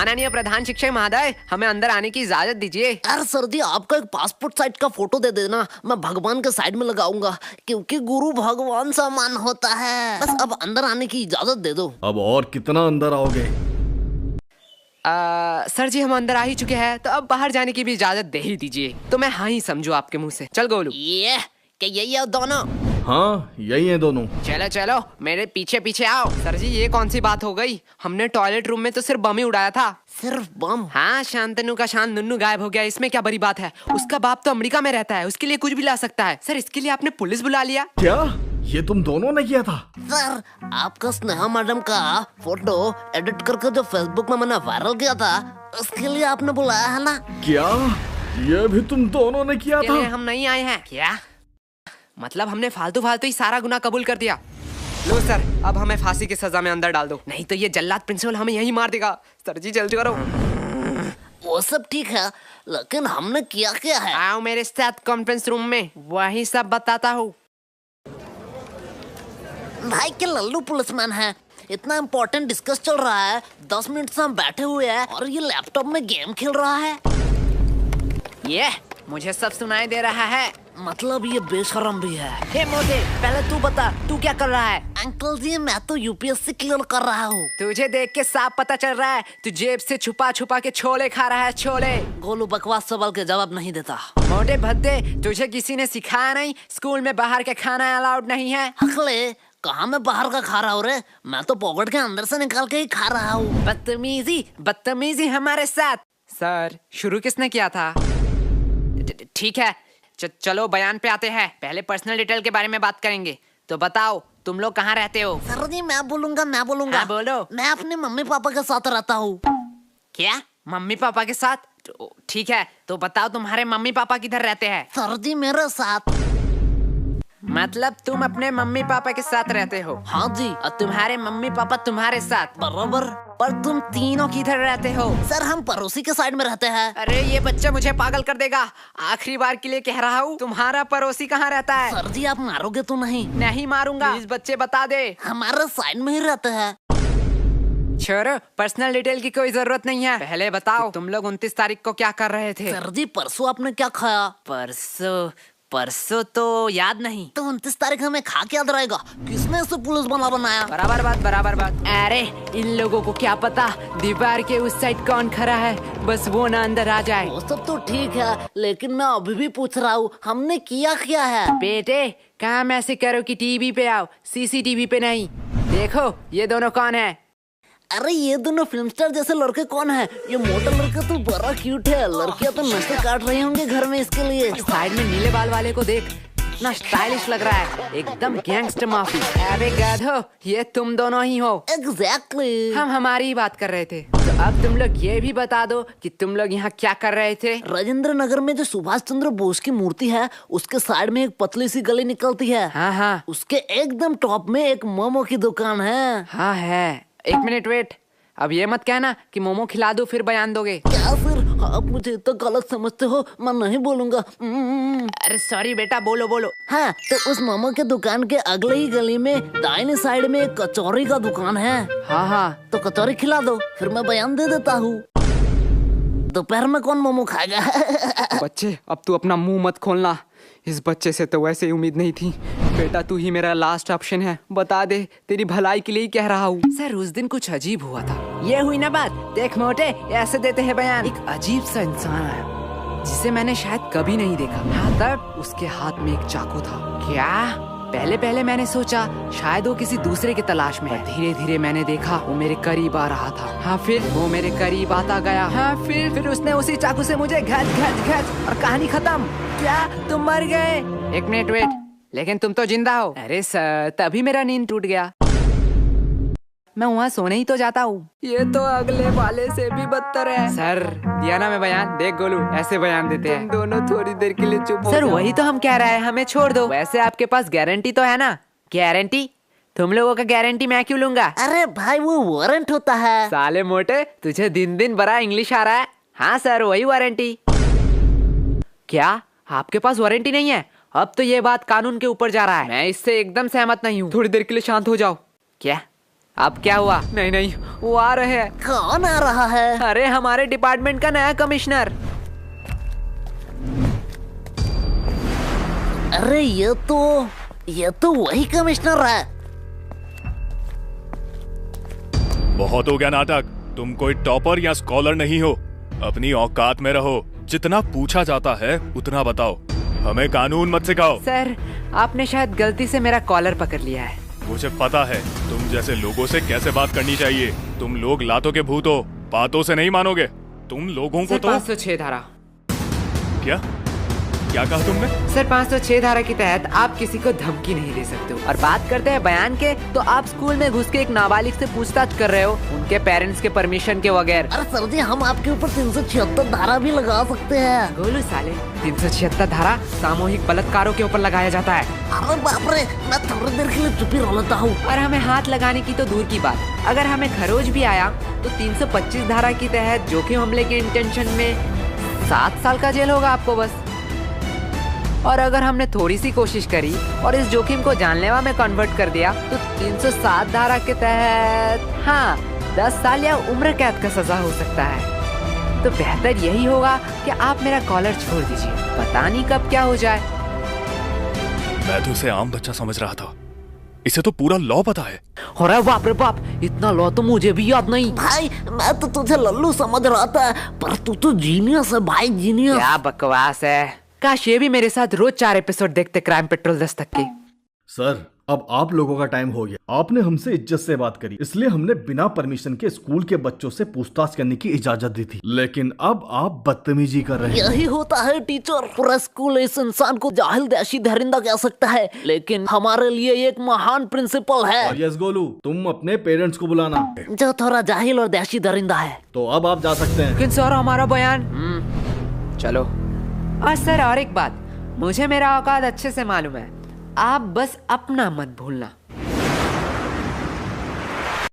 माननीय प्रधान शिक्षक महोदय, हमें अंदर आने की इजाजत दीजिए। अरे सर जी, आपका एक पासपोर्ट साइज का फोटो दे देना, मैं भगवान के साइड में लगाऊंगा, क्योंकि गुरु भगवान समान होता है। बस अब अंदर आने की इजाजत दे दो। अब और कितना अंदर आओगे? सर जी, हम अंदर आ ही चुके हैं, तो अब बाहर जाने की भी इजाजत दे ही दीजिए। तो मैं हाँ ही समझू आपके मुंह से। चल गोलू। ये क्या यही है दोनों? हाँ, यही है दोनों। चलो चलो, मेरे पीछे पीछे आओ। सर जी, ये कौन सी बात हो गई? हमने टॉयलेट रूम में तो सिर्फ बम ही उड़ाया था। सिर्फ बम? हाँ, शांतनु का शान नुन्नू गायब हो गया, इसमें क्या बड़ी बात है? उसका बाप तो अमेरिका में रहता है, उसके लिए कुछ भी ला सकता है। सर, इसके लिए आपने पुलिस बुला लिया? क्या ये तुम दोनों ने किया था? सर, आपका स्नेहा मैडम का फोटो एडिट करके जो फेसबुक में मैंने वायरल किया था, उसके लिए आपने बुलाया है ना? क्या ये भी तुम दोनों ने किया था? हम नहीं आए हैं क्या? मतलब हमने फालतू फालतू ही सारा गुनाह कबूल कर दिया। लो सर, अब हमें फांसी की सजा में अंदर डाल दो, नहीं तो ये जल्लाद प्रिंसिपल हमें यहीं मार देगा। सर जी जल्दी करो। वो सब ठीक है, लेकिन हमने किया क्या है? आओ मेरे साथ कॉन्फ्रेंस रूम में, वही सब बताता हूँ। भाई के लल्लू पुलिसमैन है, इतना इम्पोर्टेंट डिस्कस चल रहा है, 10 मिनट से हम बैठे हुए हैं और ये लैपटॉप में गेम खेल रहा है। ये मुझे सब सुनाई दे रहा है। मतलब ये बेशरम भी है। हे मोटे, पहले तू बता, तू क्या कर रहा है? अंकल जी, मैं तो यूपीएससी क्लियर कर रहा हूँ। तुझे देख के साफ पता चल रहा है, तू जेब से छुपा छुपा के छोले खा रहा है, छोले। गोलू बकवास सवाल के जवाब नहीं देता। मोटे भद्दे, तुझे किसी ने सिखाया नहीं स्कूल में बाहर के खाना अलाउड नहीं है? अगले कहाँ मैं बाहर का खा रहा हूँ रे, मैं तो पॉकेट के अंदर से निकाल के ही खा रहा हूँ। बदतमीजी बदतमीजी हमारे साथ। सर, शुरू किसने किया था? ठीक है, चलो बयान पे आते हैं। पहले पर्सनल डिटेल के बारे में बात करेंगे। तो बताओ, तुम लोग कहाँ रहते हो? सर जी, मैं बोलूंगा। हाँ, बोलो। मैं अपने मम्मी पापा के साथ रहता हूँ। क्या, मम्मी पापा के साथ? ठीक है, तो बताओ तुम्हारे मम्मी पापा किधर रहते हैं? सर जी, मेरे साथ। मतलब तुम अपने मम्मी पापा के साथ रहते हो? हाँ जी। और तुम्हारे मम्मी पापा तुम्हारे साथ? बराबर। पर तुम तीनों किधर रहते हो? सर, हम पड़ोसी के साइड में रहते हैं। अरे ये बच्चा मुझे पागल कर देगा। आखिरी बार के लिए कह रहा हूँ, तुम्हारा पड़ोसी कहाँ रहता है? सर जी, आप मारोगे तो नहीं? नहीं मारूंगा। प्लीज बच्चे बता दे। हमारे साइड में ही रहते हैं। छोड़ो, पर्सनल डिटेल की कोई जरूरत नहीं है। पहले बताओ, तुम लोग 29 तारीख को क्या कर रहे थे? सर जी, परसों आपने क्या खाया? परसों तो याद नहीं। तो 29 तारीख हमें खा के याद रहेगा? किसने इसे पुलिस बना बनाया? बराबर बात। अरे इन लोगों को क्या पता दीवार के उस साइड कौन खड़ा है, बस वो ना अंदर आ जाए। वो सब तो ठीक है, लेकिन मैं अभी भी पूछ रहा हूँ, हमने किया क्या है? बेटे, काम ऐसे करो कि टीवी पे आओ, सीसीटीवी पे नहीं। देखो ये दोनों कौन है? अरे ये दोनों फिल्म स्टार जैसे लड़के कौन है? ये मोटा लड़का तो बड़ा क्यूट है, लड़कियां तो नशे काट रही होंगे घर में इसके लिए। साइड में नीले बाल वाले को देख, इतना स्टाइलिश लग रहा है, एकदम गैंगस्टर माफी। अरे गधो, ये तुम दोनों ही हो। एग्जैक्टली। हम हमारी ही बात कर रहे थे। तो अब तुम लोग ये भी बता दो कि तुम लोग यहाँ क्या कर रहे थे? राजेंद्र नगर में जो सुभाष चंद्र बोस की मूर्ति है, उसके साइड में एक पतली सी गली निकलती है। हाँ, उसके एकदम टॉप में एक मोमो की दुकान है। हाँ है। एक मिनट वेट, अब ये मत कहना कि मोमो खिला दो फिर बयान दोगे। क्या फिर? आप मुझे इतना गलत समझते हो, मैं नहीं बोलूंगा। अरे सॉरी बेटा, बोलो। हाँ, तो उस मोमो के दुकान के अगले ही गली में दाहिने साइड में एक कचौरी का दुकान है। हाँ, तो कचौरी खिला दो, फिर मैं बयान दे देता हूँ। दोपहर में कौन मोमो खाएगा? बच्चे, अब तू अपना मुंह मत खोलना, इस बच्चे से तो वैसे ही उम्मीद नहीं थी। बेटा, तू ही मेरा लास्ट ऑप्शन है, बता दे, तेरी भलाई के लिए ही कह रहा हूँ। सर, उस दिन कुछ अजीब हुआ था। ये हुई ना बात। देख मोटे, ऐसे देते हैं बयान। एक अजीब सा इंसान है जिसे मैंने शायद कभी नहीं देखा। हाँ, तब उसके हाथ में एक चाकू था। क्या? पहले मैंने सोचा शायद वो किसी दूसरे की तलाश में है। धीरे धीरे मैंने देखा वो मेरे करीब आ रहा था। हाँ, फिर वो मेरे करीब आता गया। हाँ, फिर उसने उसी चाकू से मुझे घच और कहानी खत्म। क्या तुम मर गए? एक मिनट वेट, लेकिन तुम तो जिंदा हो। अरे सर, तभी मेरा नींद टूट गया। मैं वहाँ सोने ही तो जाता हूँ। ये तो अगले वाले से भी बदतर है। सर, दिया ना मैं बयान। देख गोलू, ऐसे बयान देते हैं। तुम दोनों थोड़ी देर के लिए चुप हो। सर, वही तो हम कह रहे हैं, हमें छोड़ दो। वैसे आपके पास गारंटी तो है ना? गारंटी? तुम लोगों का गारंटी मैं क्यों लूंगा? अरे भाई, वो वारंट होता है। साले मोटे, तुझे दिन दिन बड़ा इंग्लिश आ रहा है। हाँ सर, वही वारंटी। क्या आपके पास वारंटी नहीं है? अब तो ये बात कानून के ऊपर जा रहा है। मैं इससे एकदम सहमत नहीं हूँ। थोड़ी देर के लिए शांत हो जाओ। क्या अब क्या हुआ? नहीं नहीं, वो आ रहे हैं। कौन आ रहा है? अरे हमारे डिपार्टमेंट का नया कमिश्नर। अरे ये तो वही कमिश्नर है। बहुत हो गया नाटक। तुम कोई टॉपर या स्कॉलर नहीं हो। अपनी औकात में रहो। जितना पूछा जाता है उतना बताओ। हमें कानून मत सिखाओ। सर, आपने शायद गलती से मेरा कॉलर पकड़ लिया है। मुझे पता है तुम जैसे लोगों से कैसे बात करनी चाहिए। तुम लोग लातों के भूत हो, बातों से नहीं मानोगे। तुम लोगों को सर, तो 506 धारा। क्या कहा तुमने? सर, 506 धारा के तहत आप किसी को धमकी नहीं दे सकते हो। और बात करते हैं बयान के, तो आप स्कूल में घुस के एक नाबालिग से पूछताछ कर रहे हो, उनके पेरेंट्स के परमिशन के बगैर। अरे सर जी, हम आपके ऊपर 376 धारा भी लगा सकते हैं। गोलू साले, 376 धारा सामूहिक बलात्कारों के ऊपर लगाया जाता है। अरे बाप रे, मैं थोड़ी देर के लिए चुप ही रह लेता हूँ। और हमें हाथ लगाने की तो दूर की बात, अगर हमें खरोच भी आया तो 325 धारा के तहत जोखिम हमले के इंटेंशन में 7 साल का जेल होगा आपको बस। और अगर हमने थोड़ी सी कोशिश करी और इस जोखिम को जानलेवा में कन्वर्ट कर दिया तो 307 धारा के तहत 10 साल या उम्र कैद का सजा हो सकता है। तो बेहतर यही होगा कि आप मेरा कॉलर छोड़ दीजिए, पता नहीं कब क्या हो जाए। मैं तो उसे आम बच्चा समझ रहा था, इसे तो पूरा लॉ पता है। अरे बाप रे बाप, इतना लॉ तो मुझे भी याद नहीं। भाई, मैं तो तुझे लल्लू समझ रहा था, पर तू तो जीनियस है भाई, जीनियस। क्या बकवास है। काश ये भी मेरे साथ रोज 4 एपिसोड देखते क्राइम पेट्रोल दस्तक के। सर, अब आप लोगों का टाइम हो गया। आपने हमसे इज्जत से बात करी, इसलिए हमने बिना परमिशन के स्कूल के बच्चों से पूछताछ करने की इजाजत दी थी। लेकिन अब आप बदतमीजी कर रहे हैं। यही होता है टीचर। पूरा स्कूल इस इंसान को जाहिल दैशी दरिंदा कह सकता है, लेकिन हमारे लिए एक महान प्रिंसिपल है। और यस गोलू, तुम अपने पेरेंट्स को बुलाना। जो थोड़ा जाहिल और दैशी दरिंदा है। तो अब आप जा सकते हैं। लेकिन सर, हमारा बयान। चलो। और सर, और एक बात, मुझे मेरा औकात अच्छे से मालूम है। आप बस अपना मत भूलना।